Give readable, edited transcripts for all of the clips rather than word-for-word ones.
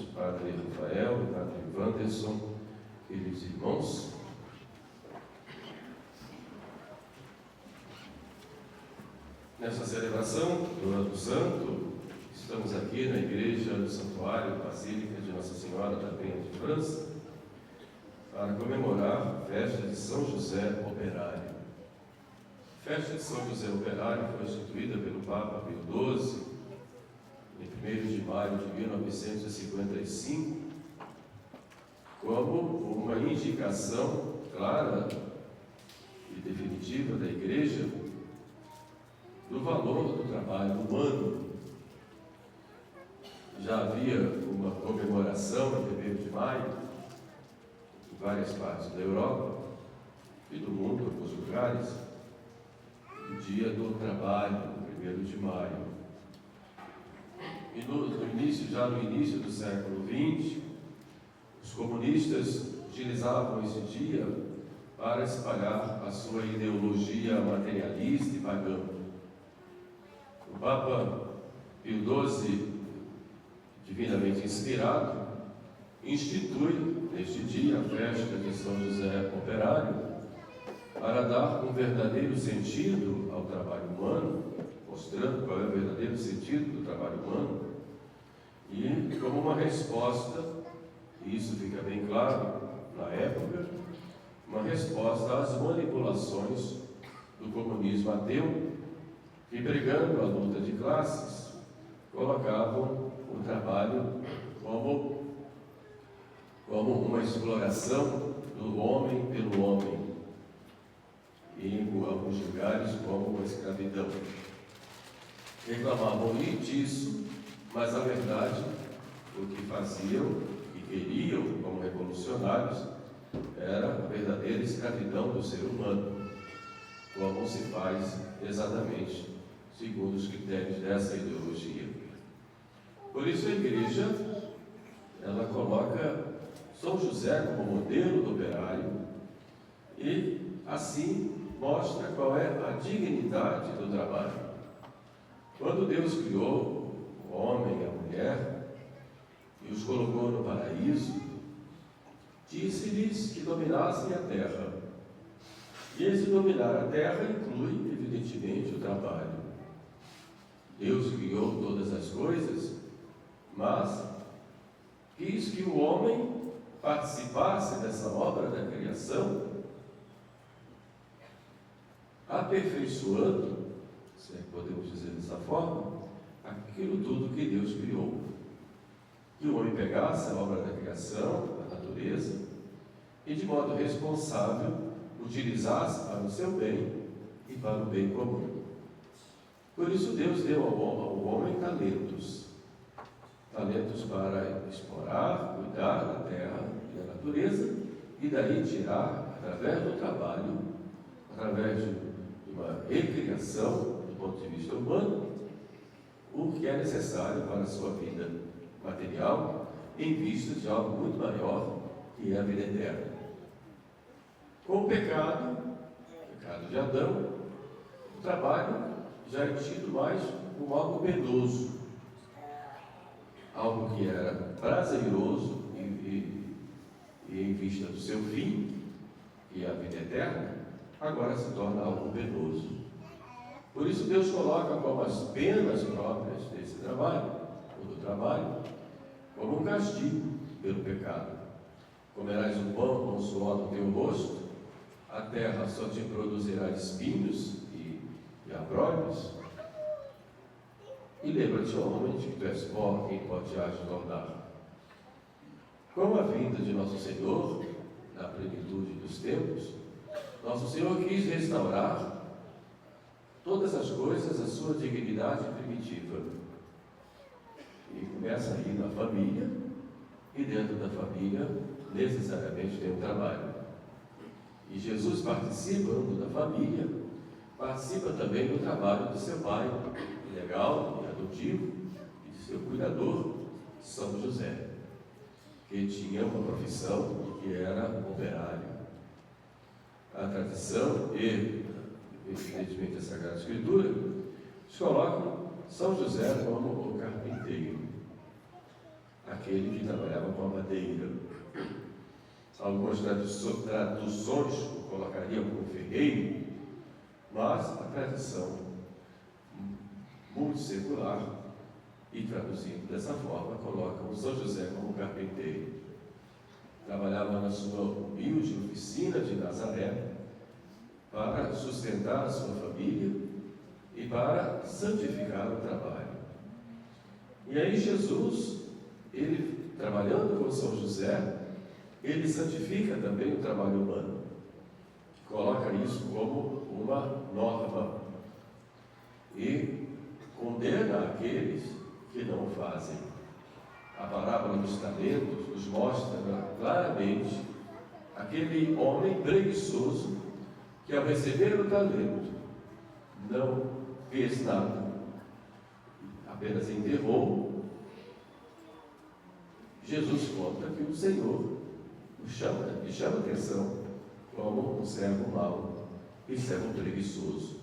Padre Rafael e Padre Wanderson, queridos irmãos. Nessa celebração do Ano Santo, estamos aqui na igreja do Santuário Basílica de Nossa Senhora da Penha de França para comemorar a festa de São José Operário. A festa de São José Operário foi instituída pelo Papa Pio XII em 1º de maio de 1955 como uma indicação clara e definitiva da Igreja do valor do trabalho humano. Já havia uma comemoração em 1º de maio em várias partes da Europa e do mundo, em alguns lugares, o Dia do Trabalho, 1º de maio. E já no início do século XX, os comunistas utilizavam esse dia para espalhar a sua ideologia materialista e pagã. O Papa Pio XII, divinamente inspirado, institui neste dia a festa de São José Operário para dar um verdadeiro sentido ao trabalho humano, mostrando qual é o verdadeiro sentido do trabalho humano, e como uma resposta, e isso fica bem claro na época, uma resposta às manipulações do comunismo ateu, que, pregando a luta de classes, colocavam o trabalho como uma exploração do homem pelo homem, e em alguns lugares como uma escravidão. Reclamavam disso, mas a verdade, o que faziam e queriam como revolucionários era a verdadeira escravidão do ser humano, como se faz exatamente segundo os critérios dessa ideologia. Por isso a Igreja, ela coloca São José como modelo do operário e assim mostra qual é a dignidade do trabalho. Quando Deus criou o homem e a mulher e os colocou no paraíso, disse-lhes que dominassem a terra. E esse dominar a terra inclui, evidentemente, o trabalho. Deus criou todas as coisas, mas quis que o homem participasse dessa obra da criação, aperfeiçoando, se é que podemos dizer dessa forma, aquilo tudo que Deus criou. Que o homem pegasse a obra da criação, a natureza, e de modo responsável utilizasse para o seu bem e para o bem comum. Por isso Deus deu ao homem talentos para explorar, cuidar da terra e da natureza, e daí tirar, através do trabalho, através de uma recriação do ponto de vista humano, o que é necessário para a sua vida material, em vista de algo muito maior, que é a vida eterna. Com o pecado de Adão, o trabalho já é tido mais como algo penoso, algo que era prazeroso e em vista do seu fim, que é a vida eterna, agora se torna algo penoso. Por isso Deus coloca como as penas próprias desse trabalho, ou do trabalho, como um castigo pelo pecado. Comerás o pão com o suor do teu rosto, a terra só te produzirá espinhos e abrolhos. E lembra-te, homem, de que tu és pó, quem pode te de tornar. Com a vinda de nosso Senhor, na plenitude dos tempos, nosso Senhor quis restaurar todas as coisas à sua dignidade primitiva. E começa aí na família, e dentro da família necessariamente tem um trabalho. E Jesus, participando da família, participa também do trabalho do seu pai, legal e adotivo, e de seu cuidador, São José, que tinha uma profissão que era operário. A tradição e, evidentemente, a Sagrada Escritura nos colocam São José como o carpinteiro, aquele que trabalhava com a madeira. Algumas traduções o colocariam como ferreiro, mas a tradição muito secular, e traduzindo dessa forma, coloca o São José como carpinteiro. Trabalhava na sua humilde oficina de Nazaré para sustentar a sua família e para santificar o trabalho. E aí Jesus, ele trabalhando com São José, ele santifica também o trabalho humano. Coloca isso como uma norma e condena aqueles que não o fazem. A parábola dos talentos nos mostra claramente aquele homem preguiçoso que, ao receber o talento, não fez nada, apenas enterrou. Jesus conta que o Senhor lhe chama atenção como um servo mau e servo preguiçoso.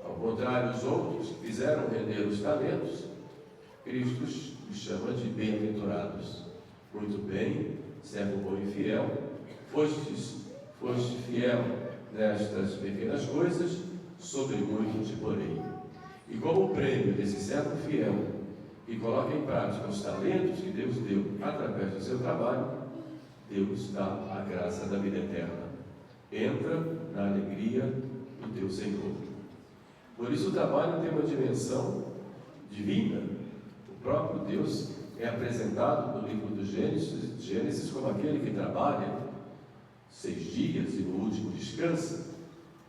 Ao contrário, os outros que fizeram render os talentos, Cristo os chama de bem-aventurados. Muito bem, servo bom e fiel, foste fiel nestas pequenas coisas, sobre muito te porei. E como prêmio desse servo fiel, que coloca em prática os talentos que Deus deu através do seu trabalho, Deus dá a graça da vida eterna. Entra na alegria do teu Senhor. Por isso o trabalho tem uma dimensão divina. O próprio Deus é apresentado no livro do Gênesis como aquele que trabalha 6 dias e no último descansa.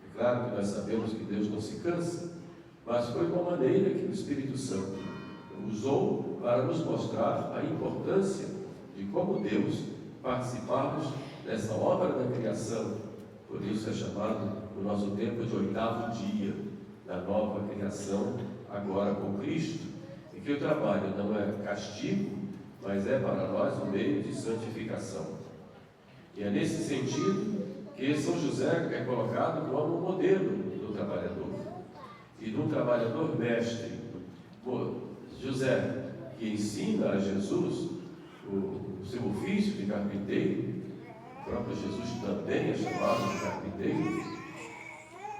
É claro que nós sabemos que Deus não se cansa, mas foi uma maneira que o Espírito Santo usou para nos mostrar a importância de como Deus participarmos dessa obra da criação. Por isso é chamado no nosso tempo de 8º dia da nova criação, agora com Cristo, em que o trabalho não é castigo, mas é para nós um meio de santificação. E é nesse sentido que São José é colocado como modelo do trabalhador e do trabalhador mestre. José, que ensina a Jesus o seu ofício de carpinteiro, o próprio Jesus também é chamado de carpinteiro.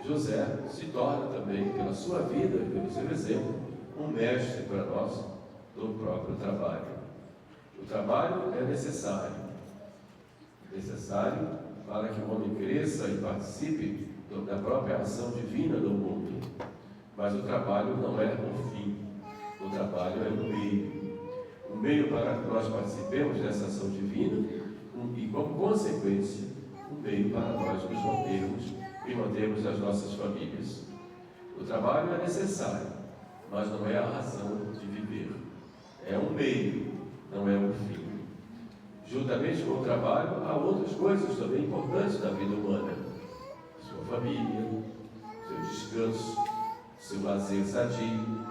José se torna também, pela sua vida e pelo seu exemplo, um mestre para nós do próprio trabalho. O trabalho é necessário para que o homem cresça e participe da própria ação divina no mundo. Mas o trabalho não é o fim, o trabalho é o meio para que nós participemos dessa ação divina e, como consequência, o meio para nós nos mantermos e mantermos as nossas famílias. O trabalho é necessário, mas não é a razão de viver. É um meio, não é um fim. Juntamente com o trabalho, há outras coisas também importantes na vida humana. Sua família, seu descanso, seu lazer sadio.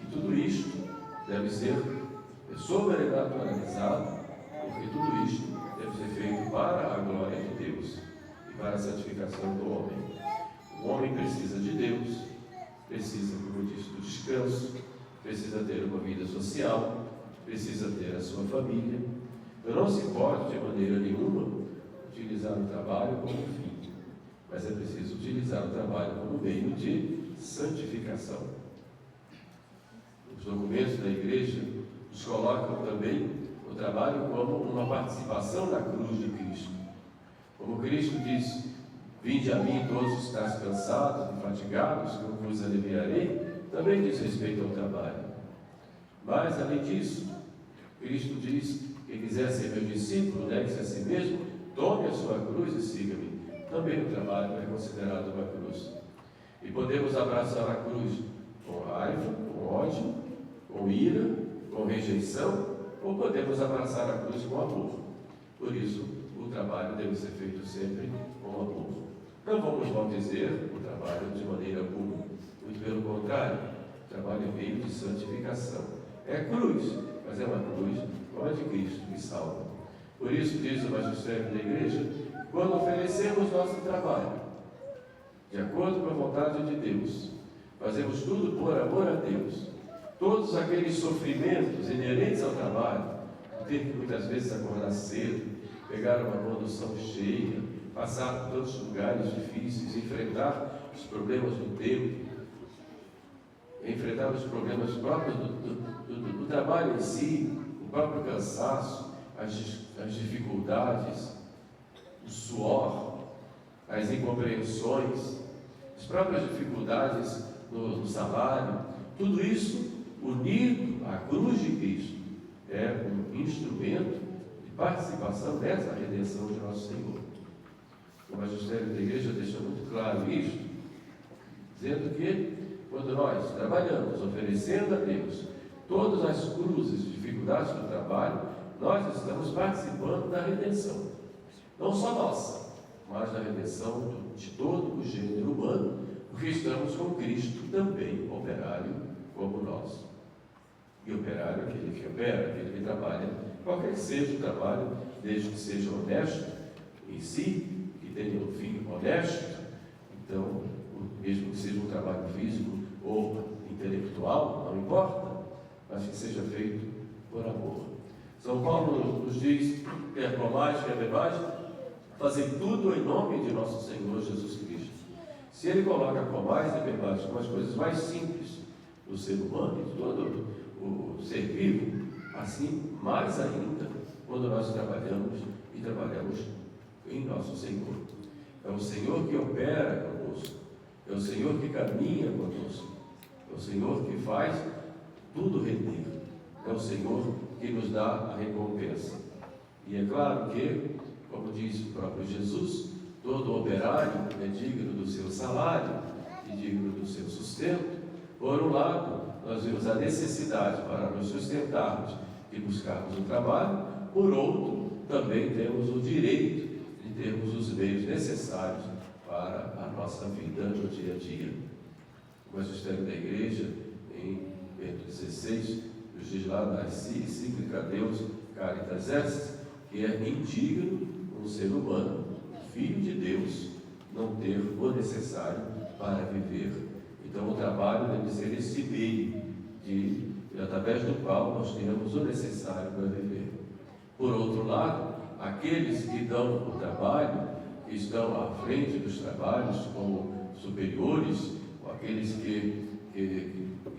E tudo isto deve ser sobrenaturalizado, porque tudo isto deve ser feito para a glória de Deus e para a santificação do homem. O homem precisa de Deus, precisa, como eu disse, do descanso, precisa ter uma vida social, precisa ter a sua família. Então não se pode, de maneira nenhuma, utilizar o trabalho como fim, mas é preciso utilizar o trabalho como meio de santificação. Os documentos da Igreja nos colocam também o trabalho como uma participação na cruz de Cristo. Como Cristo disse: vinde a mim todos os que estáis cansados e fatigados, que eu vos aliviarei, também diz respeito ao trabalho. Mas, além disso, Cristo diz: quem quiser ser meu discípulo, negue-se a si mesmo, tome a sua cruz e siga-me. Também o trabalho é considerado uma cruz. E podemos abraçar a cruz com raiva, com ódio, com ira, com rejeição, ou podemos abraçar a cruz com amor. Por isso, o trabalho deve ser feito sempre com amor. Não vamos maldizer o trabalho de maneira alguma. Muito pelo contrário, o trabalho é meio de santificação. É cruz, mas é uma cruz como a de Cristo que salva. Por isso, diz o magistério da Igreja, quando oferecemos nosso trabalho, de acordo com a vontade de Deus, fazemos tudo por amor a Deus, todos aqueles sofrimentos inerentes ao trabalho, ter que muitas vezes acordar cedo, pegar uma condução cheia, passar por tantos lugares difíceis, enfrentar os problemas do tempo, enfrentar os problemas próprios do trabalho em si, o próprio cansaço, as dificuldades, o suor, as incompreensões, as próprias dificuldades no salário, tudo isso unido à cruz de Cristo é um instrumento de participação dessa redenção de nosso Senhor. O magistério da igreja deixa muito claro isto, dizendo que quando nós trabalhamos, oferecendo a Deus todas as cruzes e dificuldades do trabalho, nós estamos participando da redenção, não só nossa, mas da redenção de todo o gênero humano, porque estamos com Cristo também operário como nós. E operário é aquele que opera, aquele que trabalha, qualquer que seja o trabalho, desde que seja honesto em si, que tenha um fim honesto. Então, mesmo que seja um trabalho físico ou intelectual, não importa, mas que seja feito por amor. São Paulo nos diz, quer comais, quer bebais, fazer tudo em nome de nosso Senhor Jesus Cristo. Se ele coloca comais e bebais como as coisas mais simples do ser humano, de todo o ser vivo, assim, mais ainda, quando nós trabalhamos e trabalhamos em nosso Senhor. É o Senhor que opera conosco, é o Senhor que caminha conosco, é o Senhor que faz tudo render, é o Senhor que nos dá a recompensa. E é claro que, como diz o próprio Jesus, todo operário é digno do seu salário e digno do seu sustento. Por um lado, nós vemos a necessidade para nos sustentarmos e buscarmos um trabalho. Por outro, também temos o direito de termos os meios necessários para a nossa vida no dia a dia. O magistério da igreja, em Bento XVI, nos diz lá na encíclica Deus Caritas Est, que é indigno um ser humano, filho de Deus, não ter o necessário para viver. Então o trabalho deve ser esse meio através do qual nós temos o necessário para viver. Por outro lado, aqueles que dão o trabalho, que estão à frente dos trabalhos como superiores, ou aqueles que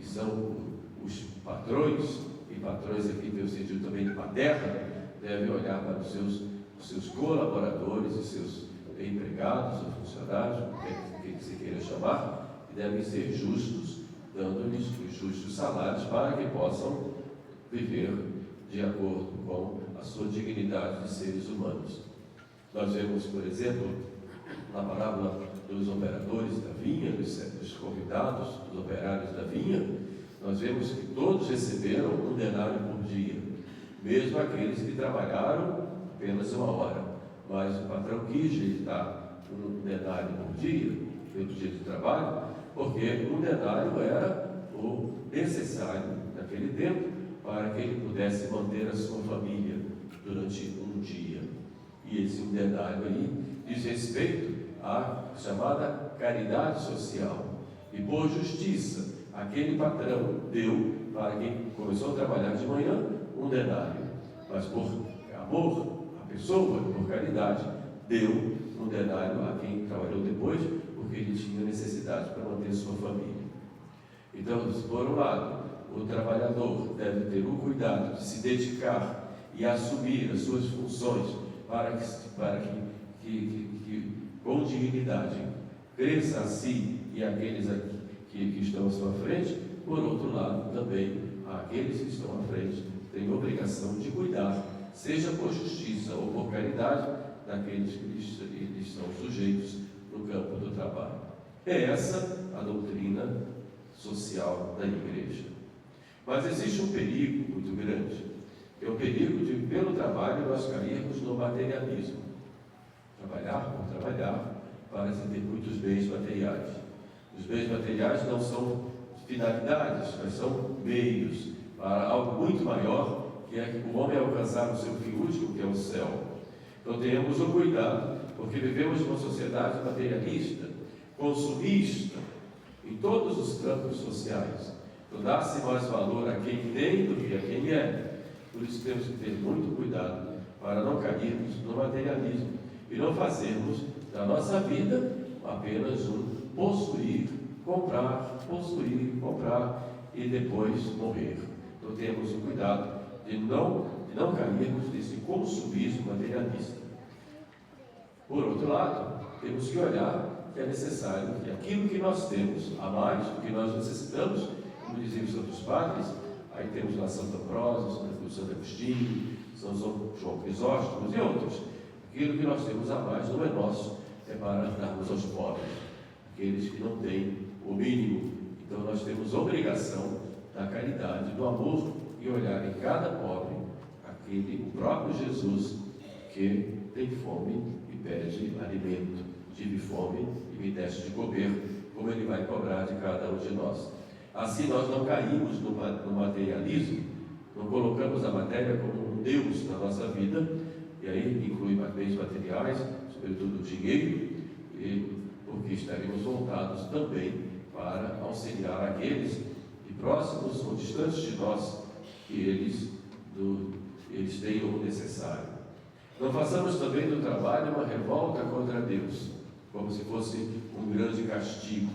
são os patrões, e patrões aqui tem o sentido também de paterno, devem olhar para os seus colaboradores e seus empregados ou funcionários, o que se queira chamar, e devem ser justos, dando-lhes os justos salários para que possam viver de acordo com a sua dignidade de seres humanos. Nós vemos, por exemplo, na parábola dos operadores da vinha, dos convidados, dos operários da vinha, nós vemos que todos receberam um denário por dia, mesmo aqueles que trabalharam apenas 1 hora, mas o patrão quis lhe dar um denário por dia, pelo dia de trabalho, porque um denário era o necessário naquele tempo para que ele pudesse manter a sua família durante um dia. E esse um denário aí diz respeito à chamada caridade social. E por justiça, aquele patrão deu para quem começou a trabalhar de manhã um denário, mas por amor à pessoa, por caridade, deu um denário a quem trabalhou depois, porque ele tinha necessidade para manter sua família. Então, por um lado, o trabalhador deve ter o cuidado de se dedicar e assumir as suas funções para que com dignidade cresça a si e aqueles que estão à sua frente. Por outro lado, também aqueles que estão à frente têm a obrigação de cuidar, seja por justiça ou por caridade, daqueles que lhes estão sujeitos no campo do trabalho. É essa a doutrina social da igreja. Mas existe um perigo muito grande, que é o perigo de, pelo trabalho, nós cairmos no materialismo. Trabalhar por trabalhar, para se ter muitos bens materiais. Os bens materiais não são finalidades, mas são meios para algo muito maior, que é o homem alcançar o seu fim último, que é o céu. Então tenhamos o cuidado, porque vivemos numa sociedade materialista, consumista, em todos os campos sociais. Então, dá-se mais valor a quem tem do que a quem é. Por isso temos que ter muito cuidado para não cairmos no materialismo e não fazermos da nossa vida apenas um possuir, comprar e depois morrer. Então temos o cuidado de não cairmos nesse consumismo materialista. Por outro lado, temos que olhar que é necessário que aquilo que nós temos a mais do que nós necessitamos, como diziam os santos padres, aí temos lá Santa Ambrósio, Santo Agostinho, São João Crisóstomo e outros. Aquilo que nós temos a mais não é nosso, é para darmos aos pobres, aqueles que não têm o mínimo. Então nós temos obrigação da caridade, do amor e olhar em cada pobre, o próprio Jesus que tem fome e pede alimento. Tive fome e me deste de comer, como Ele vai cobrar de cada um de nós. Assim nós não caímos no materialismo, não colocamos a matéria como um Deus na nossa vida, e aí inclui bens materiais, sobretudo o dinheiro, porque estaremos voltados também para auxiliar aqueles e próximos ou distantes de nós, que eles tenham o necessário. Não façamos também do trabalho uma revolta contra Deus, como se fosse um grande castigo.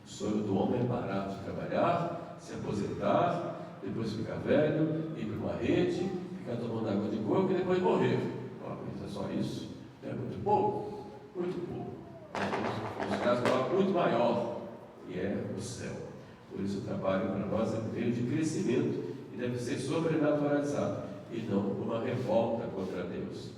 O sonho do homem é parar de trabalhar, se aposentar, depois ficar velho, ir para uma rede, ficar tomando água de coco e depois morrer. Mas é só isso? É muito pouco, muito pouco. Nós temos algo muito maior, que é o céu. Por isso o trabalho para nós é um meio de crescimento e deve ser sobrenaturalizado, e não uma revolta contra Deus.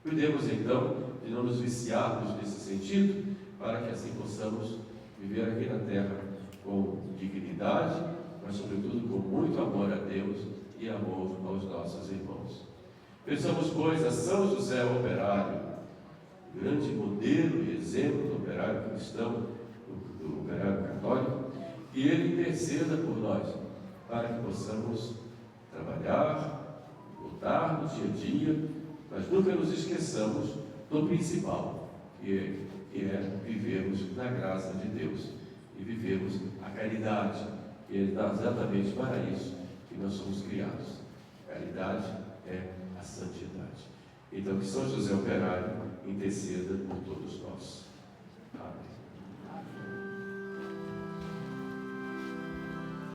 Cuidemos então de não nos viciarmos nesse sentido, para que assim possamos viver aqui na terra com dignidade, mas sobretudo com muito amor a Deus e amor aos nossos irmãos. Pensamos, pois, a São José Operário, grande modelo e exemplo do operário cristão, do operário católico, que ele interceda por nós, para que possamos trabalhar, lutar no dia a dia, mas nunca nos esqueçamos do principal, que é vivermos na graça de Deus e vivermos a caridade, que é exatamente para isso que nós somos criados. A caridade é a santidade. Então, que São José Operário interceda por todos nós. Amém.